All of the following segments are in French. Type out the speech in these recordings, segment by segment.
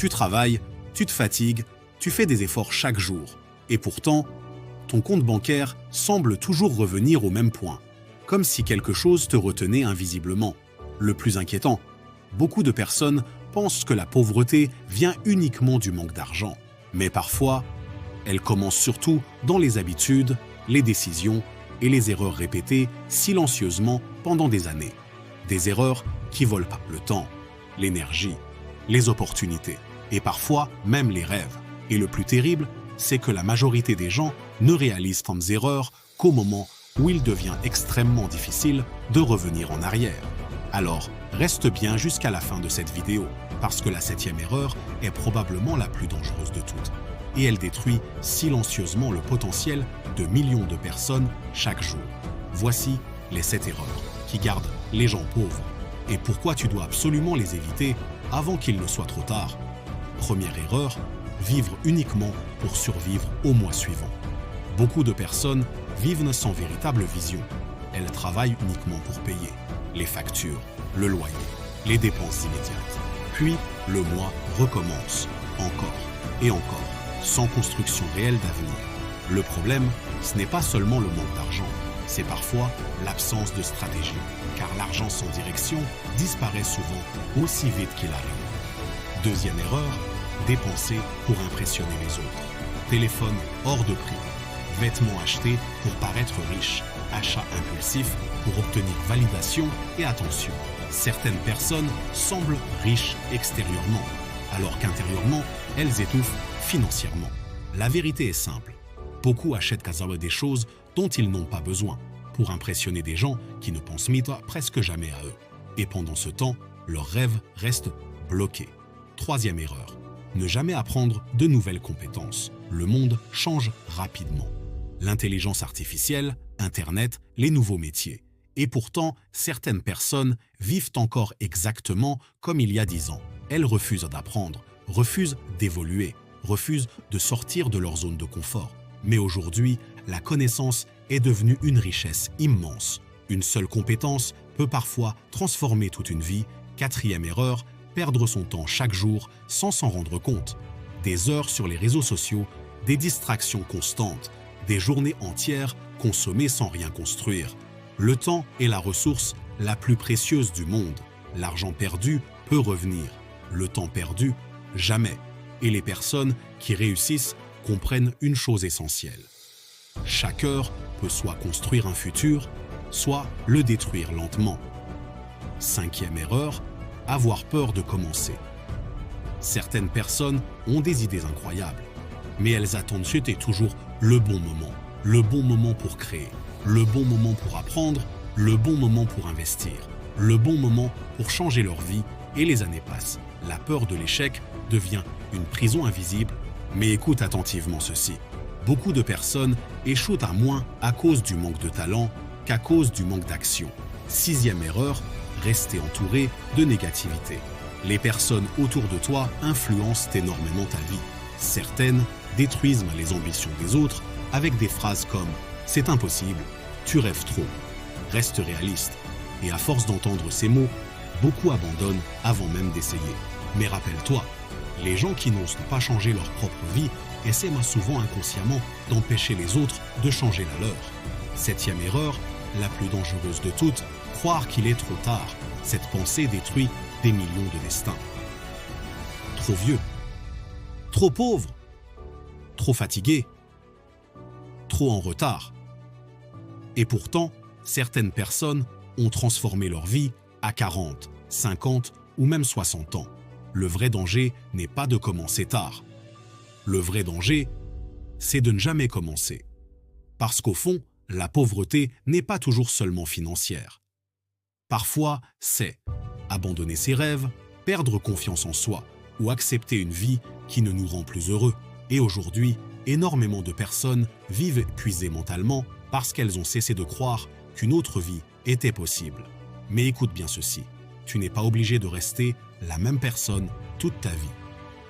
Tu travailles, tu te fatigues, tu fais des efforts chaque jour. Et pourtant, ton compte bancaire semble toujours revenir au même point, comme si quelque chose te retenait invisiblement. Le plus inquiétant, beaucoup de personnes pensent que la pauvreté vient uniquement du manque d'argent. Mais parfois, elle commence surtout dans les habitudes, les décisions et les erreurs répétées silencieusement pendant des années. Des erreurs qui volent pas le temps, l'énergie, les opportunités et parfois même les rêves. Et le plus terrible, c'est que la majorité des gens ne réalisent tant erreurs qu'au moment où il devient extrêmement difficile de revenir en arrière. Alors, reste bien jusqu'à la fin de cette vidéo, parce que la 7e erreur est probablement la plus dangereuse de toutes. Et elle détruit silencieusement le potentiel de millions de personnes chaque jour. Voici les 7 erreurs qui gardent les gens pauvres et pourquoi tu dois absolument les éviter avant qu'il ne soit trop tard. Première erreur, vivre uniquement pour survivre au mois suivant. Beaucoup de personnes vivent sans véritable vision. Elles travaillent uniquement pour payer les factures, le loyer, les dépenses immédiates. Puis, le mois recommence, encore et encore, sans construction réelle d'avenir. Le problème, ce n'est pas seulement le manque d'argent, c'est parfois l'absence de stratégie, car l'argent sans direction disparaît souvent aussi vite qu'il arrive. Deuxième erreur, dépenser pour impressionner les autres. Téléphone hors de prix, vêtements achetés pour paraître riche, achats impulsifs pour obtenir validation et attention. Certaines personnes semblent riches extérieurement, alors qu'intérieurement, elles étouffent financièrement. La vérité est simple. Beaucoup achètent des choses dont ils n'ont pas besoin, pour impressionner des gens qui ne pensent presque jamais à eux. Et pendant ce temps, leurs rêves restent bloqués. Troisième erreur. Ne jamais apprendre de nouvelles compétences. Le monde change rapidement. L'intelligence artificielle, Internet, les nouveaux métiers. Et pourtant, certaines personnes vivent encore exactement comme il y a 10 ans. Elles refusent d'apprendre, refusent d'évoluer, refusent de sortir de leur zone de confort. Mais aujourd'hui, la connaissance est devenue une richesse immense. Une seule compétence peut parfois transformer toute une vie. Quatrième erreur, perdre son temps chaque jour sans s'en rendre compte. Des heures sur les réseaux sociaux, des distractions constantes, des journées entières consommées sans rien construire. Le temps est la ressource la plus précieuse du monde. L'argent perdu peut revenir. Le temps perdu, jamais. Et les personnes qui réussissent comprennent une chose essentielle. Chaque heure peut soit construire un futur, soit le détruire lentement. Cinquième erreur, avoir peur de commencer. Certaines personnes ont des idées incroyables, mais elles attendent toujours le bon moment pour créer, le bon moment pour apprendre, le bon moment pour investir, le bon moment pour changer leur vie, et les années passent. La peur de l'échec devient une prison invisible, mais écoute attentivement ceci. Beaucoup de personnes échouent à moins à cause du manque de talent qu'à cause du manque d'action. Sixième erreur, rester entouré de négativité. Les personnes autour de toi influencent énormément ta vie. Certaines détruisent les ambitions des autres avec des phrases comme « c'est impossible »,« tu rêves trop », « reste réaliste ». Et à force d'entendre ces mots, beaucoup abandonnent avant même d'essayer. Mais rappelle-toi, les gens qui n'osent pas changer leur propre vie essaient souvent inconsciemment d'empêcher les autres de changer la leur. Septième erreur, la plus dangereuse de toutes, croire qu'il est trop tard. Cette pensée détruit des millions de destins. Trop vieux, trop pauvre, trop fatigué, trop en retard. Et pourtant, certaines personnes ont transformé leur vie à 40, 50 ou même 60 ans. Le vrai danger n'est pas de commencer tard. Le vrai danger, c'est de ne jamais commencer. Parce qu'au fond, la pauvreté n'est pas toujours seulement financière. Parfois, c'est abandonner ses rêves, perdre confiance en soi ou accepter une vie qui ne nous rend plus heureux. Et aujourd'hui, énormément de personnes vivent épuisées mentalement parce qu'elles ont cessé de croire qu'une autre vie était possible. Mais écoute bien ceci, tu n'es pas obligé de rester la même personne toute ta vie.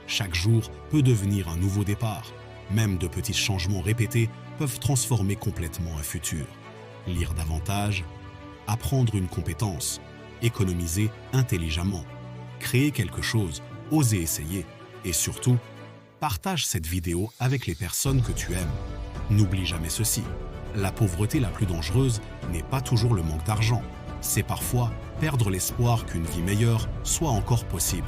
Chaque jour peut devenir un nouveau départ. Même de petits changements répétés peuvent transformer complètement un futur. Lire davantage, apprendre une compétence, économiser intelligemment, créer quelque chose, oser essayer. Et surtout, partage cette vidéo avec les personnes que tu aimes. N'oublie jamais ceci, la pauvreté la plus dangereuse n'est pas toujours le manque d'argent. C'est parfois perdre l'espoir qu'une vie meilleure soit encore possible.